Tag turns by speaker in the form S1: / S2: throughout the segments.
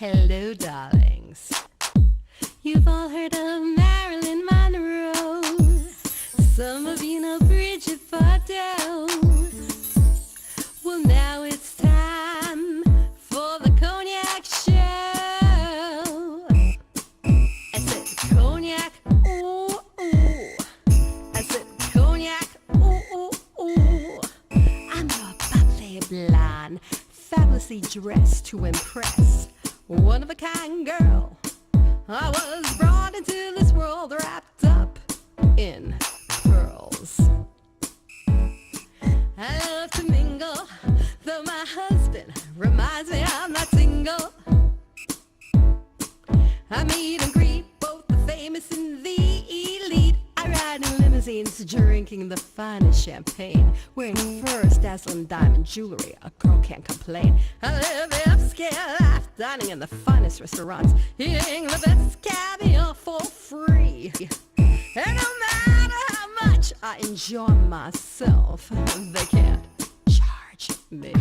S1: Hello, darlings. You've all heard of Marilyn Monroe. Some of you know Bridget Bardot. Well, now it's time for the Cognac show. I said cognac, ooh, ooh. I said cognac, ooh, ooh, ooh. I'm your bubbly blonde, fabulously dressed to impress. One-of-a-kind girl. I was brought into this world wrapped up in pearls. I love to mingle, though my husband reminds me I'm not single. I meet and greet both the famous and the elite. I ride in limousines, drinking the finest champagne, wearing furs, dazzling diamond jewelry. A girl can't complain. I live the upscale life, dining in the finest restaurants, eating the best caviar for free. And no matter how much I enjoy myself, they can't charge me.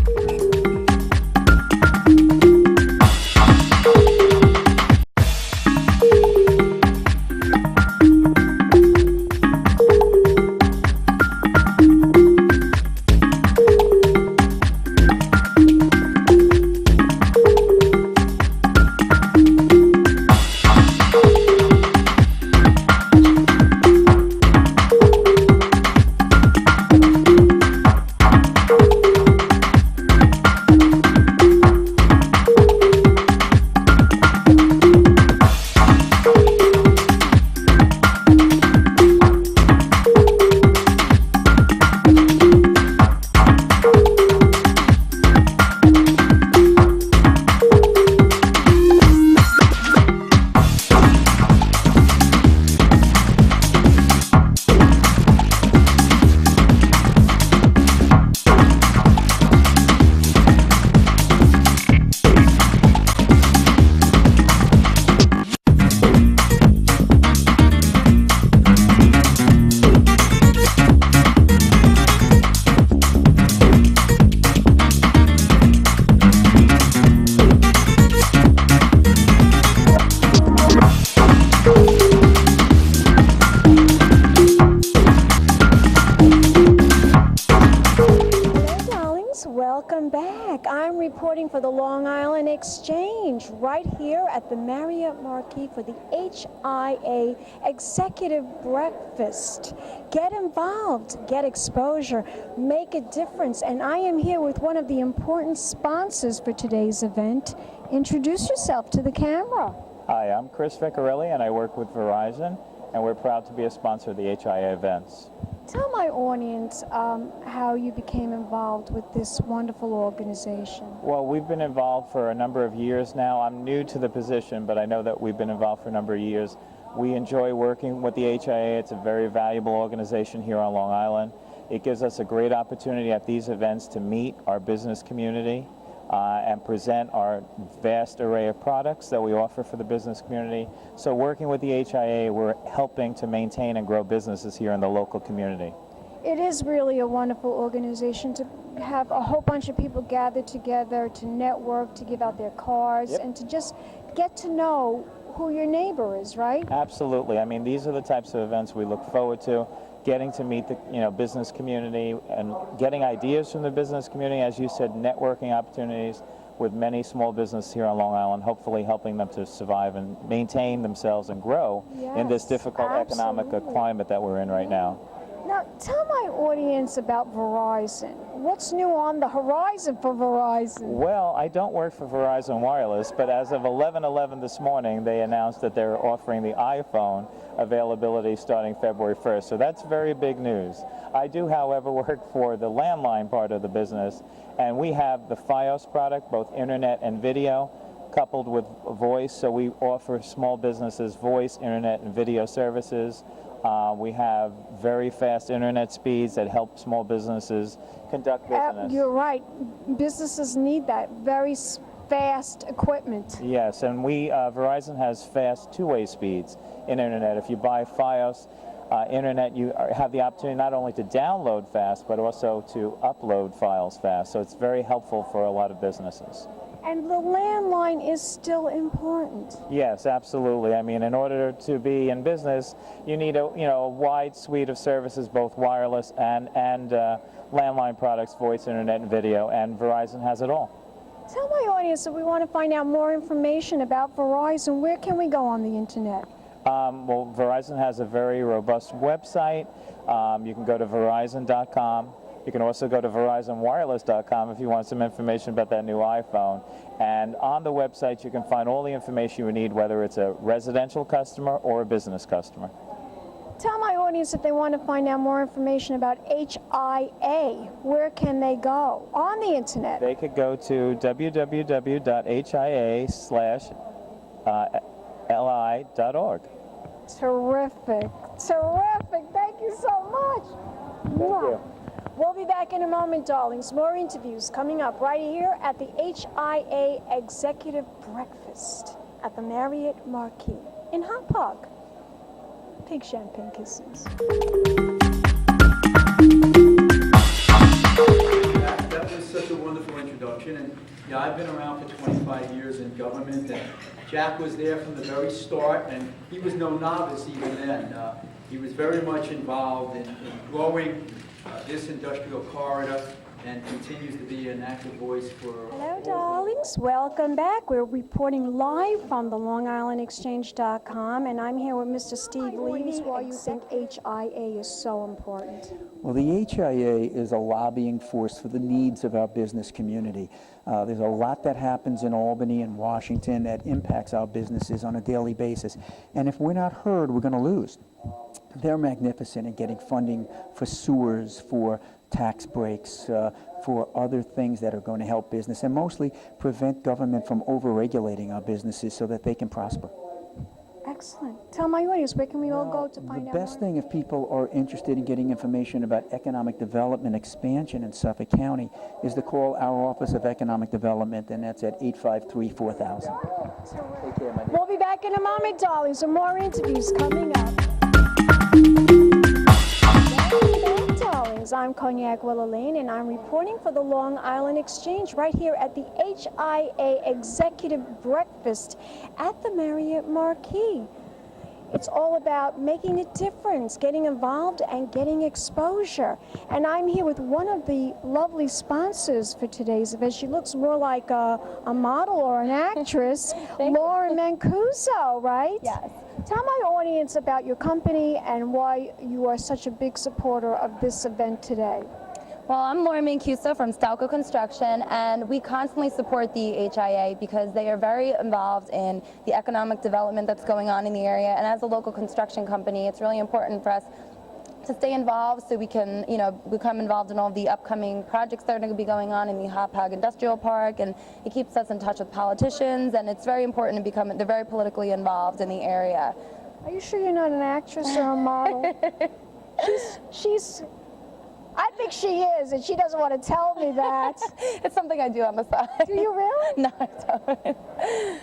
S2: Welcome back. I'm reporting for the Long Island Exchange right here at the Marriott Marquis for the HIA Executive Breakfast. Get involved, get exposure, make a difference. And I am here with one of the important sponsors for today's event. Introduce yourself to the camera.
S3: Hi, I'm Chris Ficarelli and I work with Verizon, and we're proud to be a sponsor of the HIA events.
S2: Tell my audience how you became involved with this wonderful organization.
S3: Well, we've been involved for a number of years now. I'm new to the position, but I know that we've been involved for a number of years. We enjoy working with the HIA. It's a very valuable organization here on Long Island. It gives us a great opportunity at these events to meet our business community and present our vast array of products that we offer for the business community. So working with the HIA, we're helping to maintain and grow businesses here in the local community.
S2: It is really a wonderful organization to have a whole bunch of people gathered together to network, to give out their cards, and to just get to know who your neighbor is, right?
S3: Absolutely. I mean, these are the types of events we look forward to. Getting to meet the business community and getting ideas from the business community, as you said, networking opportunities with many small businesses here on Long Island, hopefully helping them to survive and maintain themselves and grow in this difficult economic climate that we're in right now.
S2: Now, tell my audience about Verizon. What's new on the horizon for Verizon?
S3: Well, I don't work for Verizon Wireless, but as of 11/11 this morning, they announced that they're offering the iPhone availability starting February 1st. So that's very big news. I do, however, work for the landline part of the business, and we have the Fios product, both internet and video, coupled with voice. So we offer small businesses voice, internet, and video services. We have very fast internet speeds that help small businesses conduct business.
S2: You're right. Businesses need that very fast equipment.
S3: Yes, and Verizon has fast two-way speeds in internet. If you buy Fios internet, you have the opportunity not only to download fast, but also to upload files fast. So it's very helpful for a lot of businesses.
S2: And the landline is still important.
S3: Yes, absolutely. I mean, in order to be in business, you need a wide suite of services, both wireless and landline products, voice, internet, and video, and Verizon has it all.
S2: Tell my audience, if we want to find out more information about Verizon, where can we go on the internet?
S3: Well, Verizon has a very robust website. You can go to Verizon.com. You can also go to VerizonWireless.com if you want some information about that new iPhone. And on the website, you can find all the information you need, whether it's a residential customer or a business customer.
S2: Tell my audience if they want to find out more information about HIA, where can they go on the internet?
S3: They could go to www.hia/li.org.
S2: Terrific, terrific. Thank you so much.
S3: Thank you.
S2: We'll be back in a moment, darlings. More interviews coming up right here at the HIA Executive Breakfast at the Marriott Marquis in Hyde Park. Pink champagne kisses.
S4: That was such a wonderful introduction, and yeah, I've been around for 25 years in government, and Jack was there from the very start, and he was no novice even then. He was very much involved in growing this industrial corridor and continues to be an active voice for...
S2: Hello, darlings. Welcome back. We're reporting live from the LongIslandExchange.com, and I'm here with Mr. Steve Levy. Why you think HIA is so important?
S5: Well, the HIA is a lobbying force for the needs of our business community. There's a lot that happens in Albany and Washington that impacts our businesses on a daily basis. And if we're not heard, we're going to lose. They're magnificent in getting funding for sewers, for tax breaks, for other things that are going to help business, and mostly prevent government from over-regulating our businesses so that they can prosper.
S2: Excellent. Tell my audience, where can we all go to find out
S5: The best
S2: more?
S5: thing, if people are interested in getting information about economic development expansion in Suffolk County, is to call our Office of Economic Development, and that's at 853-4000. Take care, my dear.
S2: We'll be back in a moment, darlings, with more interviews coming up. Welcome back, darlings. I'm Cognac Wellerlane, and I'm reporting for the Long Island Exchange right here at the HIA Executive Breakfast at the Marriott Marquis. It's all about making a difference, getting involved, and getting exposure. And I'm here with one of the lovely sponsors for today's event. She looks more like a model or an actress, Laura Mancuso, right?
S6: Yes.
S2: Tell my audience about your company and why you are such a big supporter of this event today.
S6: Well, I'm Laura Mancuso from Stalco Construction, and we constantly support the HIA because they are very involved in the economic development that's going on in the area. And as a local construction company, it's really important for us to stay involved so we can, become involved in all the upcoming projects that are going to be going on in the Hauppauge Industrial Park, and it keeps us in touch with politicians, and it's very important to they're very politically involved in the area.
S2: Are you sure you're not an actress or a model? I think she is, and she doesn't want to tell me that.
S6: It's something I do on the side.
S2: Do you really?
S6: No, I don't.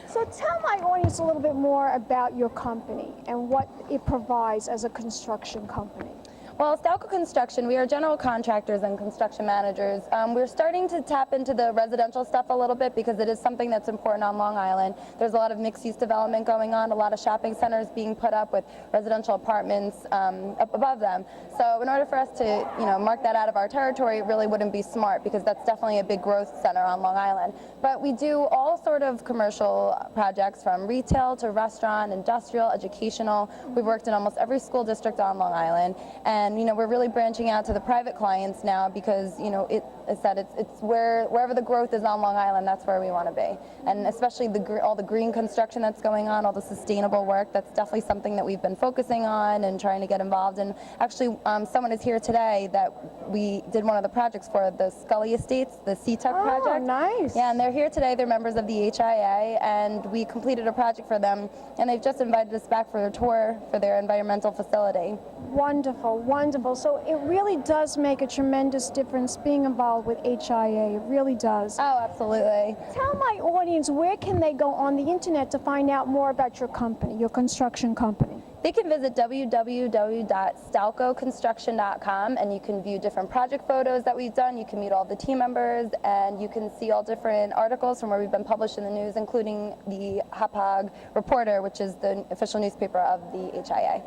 S2: So tell my audience a little bit more about your company and what it provides as a construction company.
S6: Well, Stalco Construction, we are general contractors and construction managers. We're starting to tap into the residential stuff a little bit because it is something that's important on Long Island. There's a lot of mixed-use development going on, a lot of shopping centers being put up with residential apartments up above them. So in order for us to, mark that out of our territory, it really wouldn't be smart because that's definitely a big growth center on Long Island. But we do all sort of commercial projects from retail to restaurant, industrial, educational. We've worked in almost every school district on Long Island, and we're really branching out to the private clients now because it's wherever the growth is on Long Island, that's where we want to be. And especially all the green construction that's going on, all the sustainable work, that's definitely something that we've been focusing on and trying to get involved in. Actually, someone is here today that we did one of the projects for, the Scully Estates, the CTUC project.
S2: Oh, nice.
S6: Yeah, and they're here today. They're members of the HIA, and we completed a project for them, and they've just invited us back for a tour for their environmental facility.
S2: Wonderful, wonderful. So it really does make a tremendous difference being involved with HIA. It really does.
S6: Oh, absolutely.
S2: Tell my audience, where can they go on the internet to find out more about your company, your construction company?
S6: They can visit www.stalcoconstruction.com, and you can view different project photos that we've done. You can meet all the team members, and you can see all different articles from where we've been published in the news, including the HAPOG Reporter, which is the official newspaper of the HIA.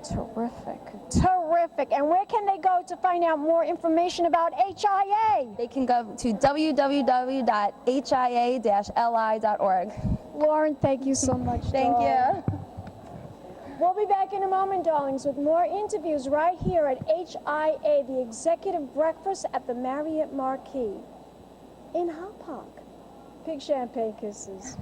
S2: Terrific, terrific. And where can they go to find out more information about HIA?
S6: They can go to www.hia-li.org.
S2: Lauren, thank you so much.
S6: Thank you.
S2: We'll be back in a moment, darlings, with more interviews right here at HIA, the executive breakfast at the Marriott Marquis in Hauppauge. Big champagne kisses.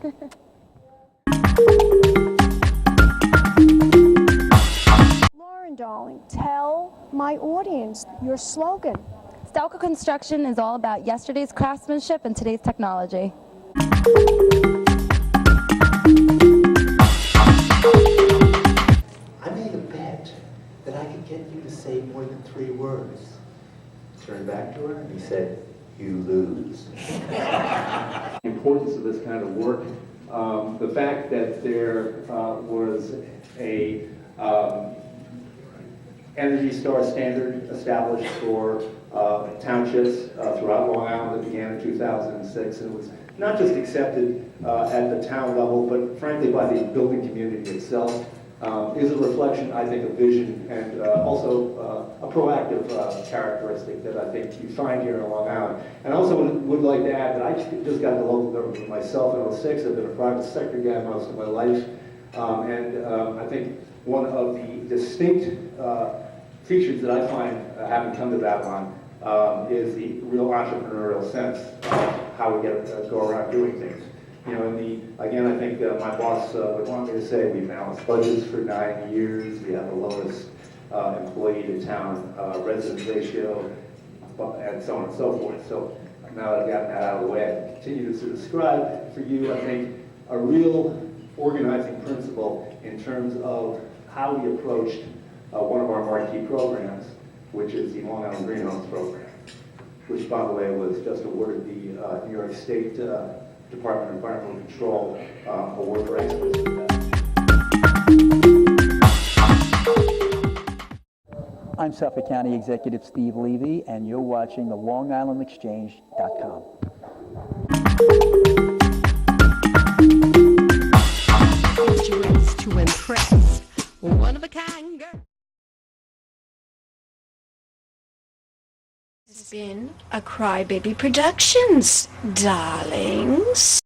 S2: Lauren, darling, tell my audience your slogan.
S6: Stalco Construction is all about yesterday's craftsmanship and today's technology.
S7: I made a bet that I could get you to say more than 3 words. Turned back to her and he said, "You lose."
S8: The importance of this kind of work, the fact that there was a Energy Star standard established for townships throughout Long Island that began in 2006, and it was not just accepted at the town level, but frankly by the building community itself, is a reflection, I think, of vision and also a proactive characteristic that I think you find here in Long Island. And I also would like to add that I just got into local government myself in '06. I've been a private sector guy most of my life, and I think one of the distinct features that I find having come to Babylon is the real entrepreneurial sense of how we go around doing things. You know, again, I think my boss would want me to say we balanced budgets for 9 years. We have the lowest employee to town residence ratio, and so on and so forth. So now that I've gotten that out of the way, I continue to describe for you, I think, a real organizing principle in terms of how we approached one of our marquee programs, which is the Long Island Greenhouse Program, which, by the way, was just awarded the New York State Department of Environmental Control Award for Excellence.
S5: I'm Suffolk County Executive Steve Levy, and you're watching the LongIslandExchange.com.
S1: Instruments to impress. One of a kind girl. This has been a Crybaby Productions, darlings.